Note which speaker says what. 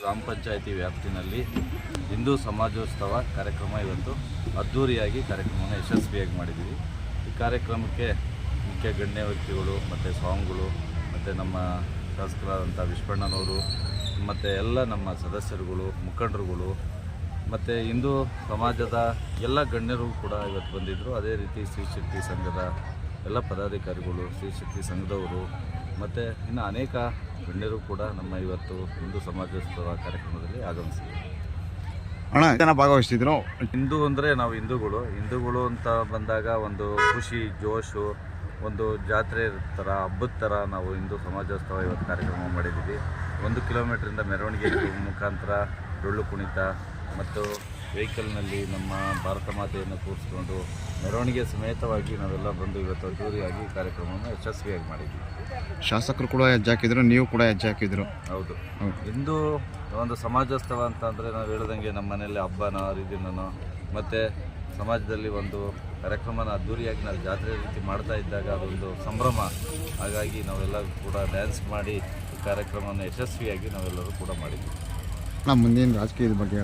Speaker 1: ಗ್ರಾಮ ಪಂಚಾಯಿತಿ ವ್ಯಾಪ್ತಿನಲ್ಲಿ ಹಿಂದೂ ಸಮಾಜೋತ್ಸವ ಕಾರ್ಯಕ್ರಮ ಇವತ್ತು ಅದ್ಧೂರಿಯಾಗಿ ಕಾರ್ಯಕ್ರಮವನ್ನು ಯಶಸ್ವಿಯಾಗಿ ಮಾಡಿದ್ದೀವಿ. ಈ ಕಾರ್ಯಕ್ರಮಕ್ಕೆ ಮುಖ್ಯ ಗಣ್ಯ ವ್ಯಕ್ತಿಗಳು ಮತ್ತು ಸ್ವಾಮಿಗಳು ಮತ್ತು ನಮ್ಮ ಶಾಸಕರಾದಂಥ ವಿಶ್ವಣ್ಣನವರು ಮತ್ತು ಎಲ್ಲ ನಮ್ಮ ಸದಸ್ಯರುಗಳು, ಮುಖಂಡರುಗಳು ಮತ್ತು ಹಿಂದೂ ಸಮಾಜದ ಎಲ್ಲ ಗಣ್ಯರು ಕೂಡ ಇವತ್ತು ಬಂದಿದ್ದರು. ಅದೇ ರೀತಿ ಶ್ರೀ ಶಕ್ತಿ ಸಂಘದ ಎಲ್ಲ ಪದಾಧಿಕಾರಿಗಳು, ಶ್ರೀ ಶಕ್ತಿ ಸಂಘದವರು ಮತ್ತು ಇನ್ನು ಅನೇಕ ಗಣ್ಯರು ಕೂಡ ನಮ್ಮ ಇವತ್ತು ಹಿಂದೂ ಸಮಾಜೋತ್ಸವ ಕಾರ್ಯಕ್ರಮದಲ್ಲಿ ಆಗಮಿಸಿದರು.
Speaker 2: ಜನ ಭಾಗವಹಿಸ್ತಿದ್ರು.
Speaker 1: ಹಿಂದೂ ಅಂದರೆ ನಾವು ಹಿಂದೂಗಳು ಅಂತ ಬಂದಾಗ ಒಂದು ಖುಷಿ, ಜೋಶು, ಒಂದು ಜಾತ್ರೆ ಥರ, ಹಬ್ಬದ ಥರ ನಾವು ಹಿಂದೂ ಸಮಾಜೋತ್ಸವ ಇವತ್ತು ಕಾರ್ಯಕ್ರಮ ಮಾಡಿದ್ದೀವಿ. 1 ಕಿಲೋಮೀಟ್ರಿಂದ ಮೆರವಣಿಗೆ ಮುಖಾಂತರ ಡೊಳ್ಳು ಕುಣಿತ ಮತ್ತು ವೆಹಿಕಲ್ನಲ್ಲಿ ನಮ್ಮ ಭಾರತ ಮಾತೆಯನ್ನು ಕೂರಿಸ್ಕೊಂಡು ಮೆರವಣಿಗೆ ಸಮೇತವಾಗಿ ನಾವೆಲ್ಲ ಬಂದು ಇವತ್ತು ಅದ್ದೂರಿಯಾಗಿ ಕಾರ್ಯಕ್ರಮವನ್ನು ಯಶಸ್ವಿಯಾಗಿ ಮಾಡಿದ್ದೀವಿ.
Speaker 2: ಶಾಸಕರು ಕೂಡ ಹೆಜ್ಜೆ ಹಾಕಿದ್ರು, ನೀವು ಕೂಡ ಹೆಜ್ಜೆ ಹಾಕಿದ್ರು.
Speaker 1: ಹೌದು. ಹಿಂದೂ ಒಂದು ಸಮಾಜೋತ್ಸವ ಅಂತ ಅಂದರೆ ನಾವು ಹೇಳ್ದಂಗೆ ನಮ್ಮ ಮನೆಯಲ್ಲಿ ಹಬ್ಬನ ಹರಿದಿನನೋ ಮತ್ತು ಸಮಾಜದಲ್ಲಿ ಒಂದು ಕಾರ್ಯಕ್ರಮನ ಅದ್ದೂರಿಯಾಗಿ ನಾವು ಜಾತ್ರೆ ರೀತಿ ಮಾಡ್ತಾ ಇದ್ದಾಗ ಅದೊಂದು ಸಂಭ್ರಮ. ಹಾಗಾಗಿ ನಾವೆಲ್ಲ ಕೂಡ ಡ್ಯಾನ್ಸ್ ಮಾಡಿ ಈ ಕಾರ್ಯಕ್ರಮವನ್ನು ಯಶಸ್ವಿಯಾಗಿ ನಾವೆಲ್ಲರೂ ಕೂಡ ಮಾಡಿದ್ದೀವಿ.
Speaker 2: ಮುಂದಿನ ರಾಜಕೀಯದ ಬಗ್ಗೆ